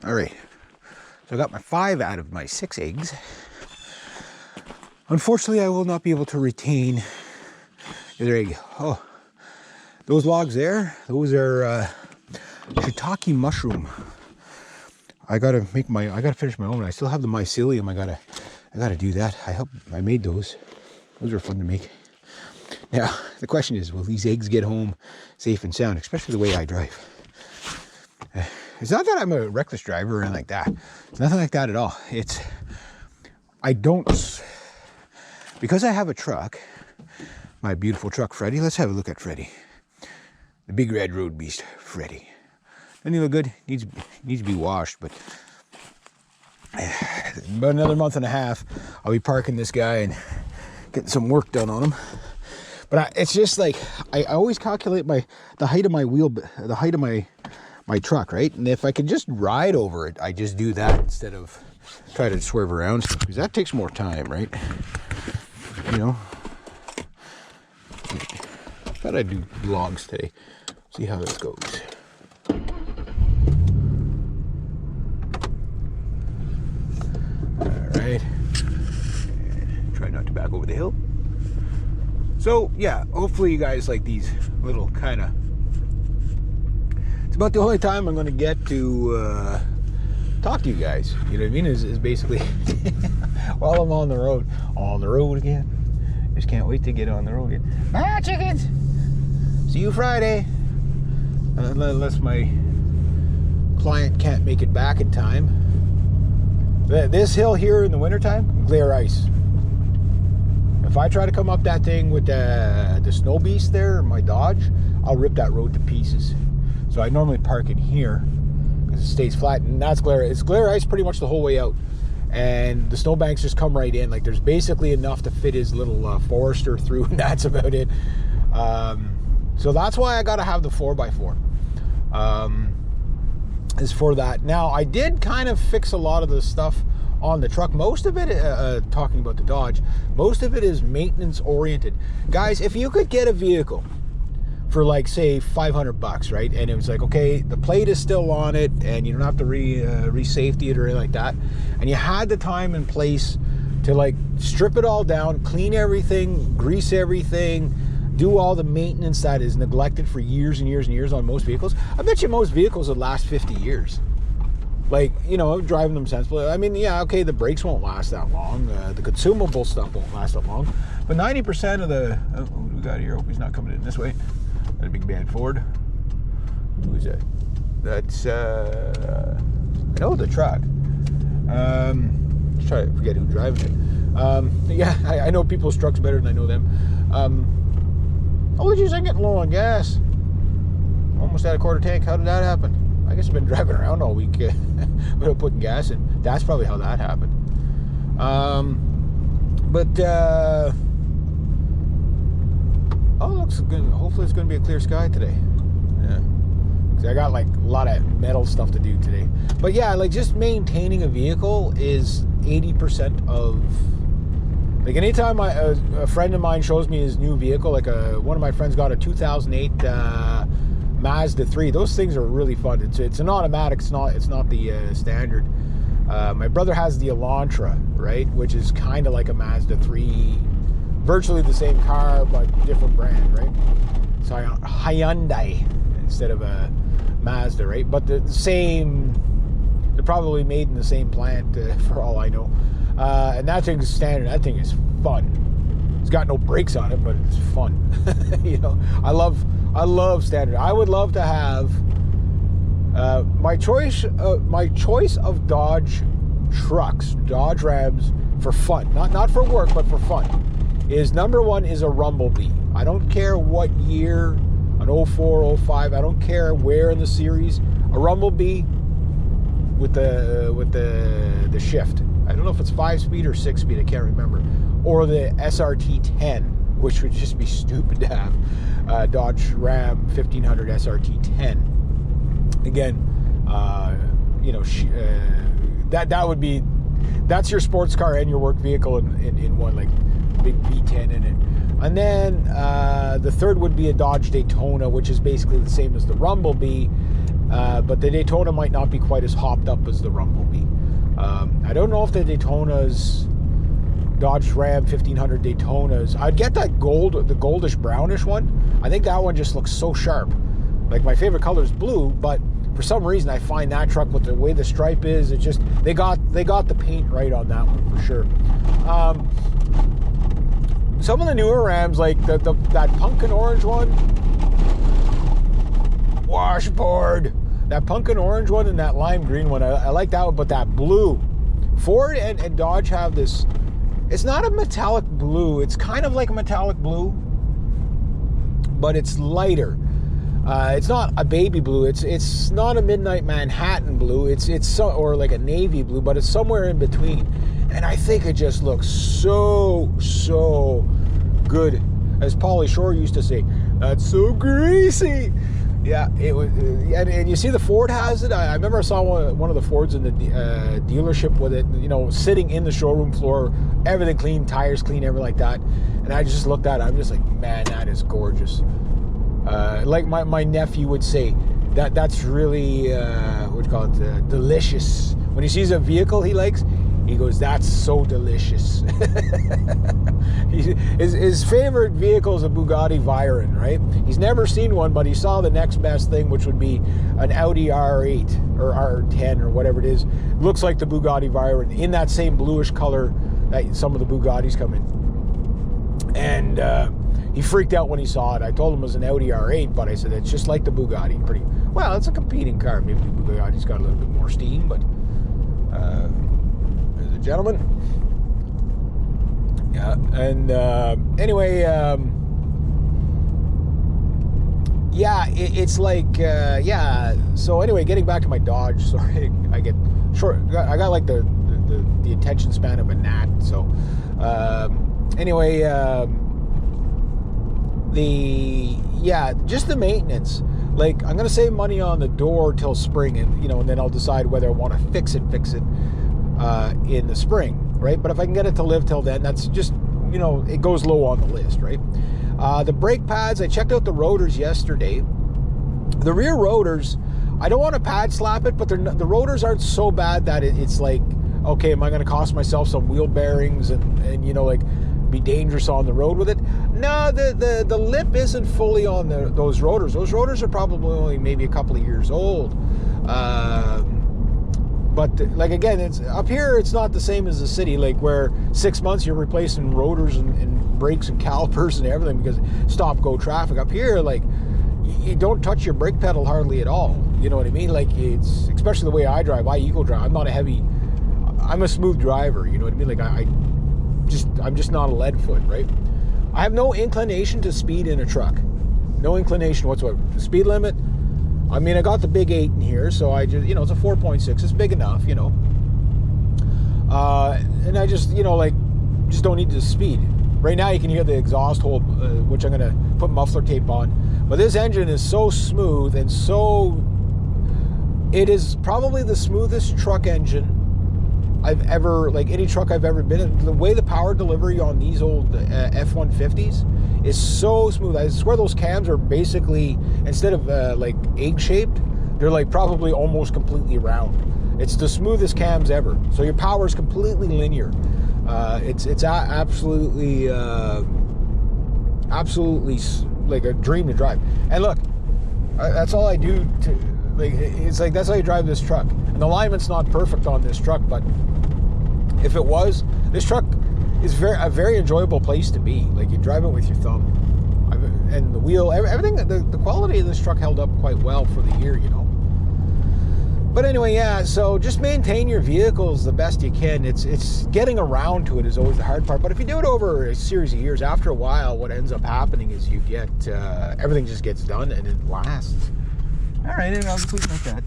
All right, so I got my 5 out of my 6 eggs. Unfortunately, I will not be able to retain the other egg. Oh, those logs there, those are shiitake mushroom. I gotta finish my own. I still have the mycelium. I gotta do that. I made those. Those are fun to make. Now, the question is, will these eggs get home safe and sound, especially the way I drive? It's not that I'm a reckless driver or anything like that. It's nothing like that at all. Because I have a truck, my beautiful truck, Freddy. Let's have a look at Freddy. The big red road beast, Freddy. Doesn't he look good? Needs to be washed, but about another month and a half, I'll be parking this guy and getting some work done on him. But it's just like, I always calculate the height of my wheel, the height of my truck, right? And if I can just ride over it, I just do that instead of try to swerve around, because that takes more time, right? You know, thought I'd do vlogs today. See how this goes. All right. And try not to back over the hill. So yeah, hopefully you guys like these little kind of. It's about the only time I'm going to get to talk to you guys. You know what I mean? Is basically while I'm on the road. On the road again. Just can't wait to get on the road again. Ah, chickens! See you Friday. Unless my client can't make it back in time. This hill here in the wintertime, glare ice. If I try to come up that thing with the snow beast there, my Dodge, I'll rip that road to pieces. So I normally park it here because it stays flat, and that's glare. It's glare ice pretty much the whole way out, and the snowbanks just come right in. Like there's basically enough to fit his little Forester through, and that's about it. So that's why I got to have the 4x4. Is for that. Now I did kind of fix a lot of the stuff on the truck. Most of it, talking about the Dodge, most of it is maintenance oriented. Guys, if you could get a vehicle for like say $500, right? And it was like, okay, the plate is still on it and you don't have to re-safety it or anything like that. And you had the time and place to like strip it all down, clean everything, grease everything, do all the maintenance that is neglected for years and years and years on most vehicles. I bet you most vehicles would last 50 years. Like, you know, driving them sensibly. I mean, yeah, okay, the brakes won't last that long. The consumable stuff won't last that long. But 90% of the... Oh, what do we got here? Hope he's not coming in this way. That a big bad Ford. Who is that? That's... I know the truck. Just try to forget who's driving it. Yeah, I know people's trucks better than I know them. Oh, geez, I'm getting low on gas. Almost had a quarter tank. How did that happen? I guess I've been driving around all week without putting gas in. That's probably how that happened. Oh, looks good. Hopefully it's going to be a clear sky today. Yeah. 'Cause I got like a lot of metal stuff to do today. But yeah, like just maintaining a vehicle is 80% of... Like anytime a friend of mine shows me his new vehicle, like one of my friends got a 2008 Mazda 3. Those things are really fun. It's an automatic. It's not the standard. My brother has the Elantra, right, which is kind of like a Mazda 3, virtually the same car but different brand, right? So Hyundai instead of a Mazda, right? But the same. They're probably made in the same plant, for all I know. And that thing is standard. That thing is fun. It's got no brakes on it, but it's fun. You know, I love standard. I would love to have my choice of Dodge trucks, Dodge Rams for fun, not for work, but for fun. Is number one is a Rumblebee. I don't care what year, an 04, 05. I don't care where in the series. A Rumblebee with the shift. I don't know if it's 5-speed or 6-speed. I can't remember. Or the SRT 10, which would just be stupid to have. Dodge Ram 1500 SRT 10. Again, you know, that would be, that's your sports car and your work vehicle in one, like big V10 in it. And then the third would be a Dodge Daytona, which is basically the same as the Rumblebee. but the Daytona might not be quite as hopped up as the Rum will be. I don't know if the Daytona's Dodge Ram 1500 Daytonas, I'd get that the goldish brownish one. I think that one just looks so sharp. Like, my favorite color is blue, but for some reason I find that truck, with the way the stripe is, it just, they got the paint right on that one for sure. Some of the newer Rams, like that pumpkin orange one, washboard, that pumpkin orange one and that lime green one, I like that one. But that blue, Ford and Dodge have this, it's not a metallic blue, it's kind of like a metallic blue, but it's lighter. It's not a baby blue, it's not a midnight Manhattan blue, or like a navy blue, but it's somewhere in between. And I think it just looks so good. As Pauly Shore used to say, that's so greasy. Yeah, it was, and you see the Ford has it. I remember I saw one of the Fords in the dealership with it, you know, sitting in the showroom floor, everything clean, tires clean, everything like that. And I just looked at it, I'm just like, man, that is gorgeous. Like my nephew would say, that's really, what do you call it, delicious. When he sees a vehicle he likes, he goes, that's so delicious. His favorite vehicle is a Bugatti Veyron, right? He's never seen one, but he saw the next best thing, which would be an Audi R8 or R10 or whatever it is. Looks like the Bugatti Veyron in that same bluish color that some of the Bugattis come in. And he freaked out when he saw it. I told him it was an Audi R8, but I said, it's just like the Bugatti. Pretty well, it's a competing car. Maybe the Bugatti's got a little bit more steam, but there's a gentleman. Yeah, and anyway, yeah, it's like, yeah. So anyway, getting back to my Dodge. Sorry, I get short. I got like the attention span of a gnat. So anyway, just the maintenance. Like, I'm gonna save money on the door till spring, and and then I'll decide whether I want to fix it in the spring, right? But if I can get it to live till then, that's just, it goes low on the list, right? The brake pads, I checked out the rotors yesterday. The rear rotors, I don't want to pad slap it, but the rotors aren't so bad that it's like, okay, am I going to cost myself some wheel bearings and like be dangerous on the road with it? No, the lip isn't fully on those rotors. Those rotors are probably only maybe a couple of years old. But like, again, it's up here, it's not the same as the city, like where 6 months you're replacing rotors and brakes and calipers and everything because stop-go traffic. Up here, like, you don't touch your brake pedal hardly at all. You know what I mean? Like, it's, especially the way I drive, I eco-drive. I'm a smooth driver, you know what I mean? Like, I'm just not a lead foot, right? I have no inclination to speed in a truck. No inclination whatsoever. The speed limit, I mean, I got the big 8 in here, so I just, it's a 4.6. It's big enough, and I just, just don't need to speed. Right now you can hear the exhaust hole, which I'm going to put muffler tape on. But this engine is so smooth and it is probably the smoothest truck engine I've ever, like any truck I've ever been in. The way the power delivery on these old F-150s is so smooth. I swear those cams are basically, instead of like egg-shaped, they're like probably almost completely round. It's the smoothest cams ever. So your power is completely linear. It's absolutely like a dream to drive. And look, that's all I do to, like, it's like, that's how you drive this truck. And the alignment's not perfect on this truck, but if it was, this truck is a very enjoyable place to be. Like, you drive it with your thumb. And the wheel, everything, the quality of this truck held up quite well for the year, But anyway, yeah, so just maintain your vehicles the best you can. It's getting around to it is always the hard part. But if you do it over a series of years, after a while, what ends up happening is you get, everything just gets done and it lasts. All right, I'll just leave it like that.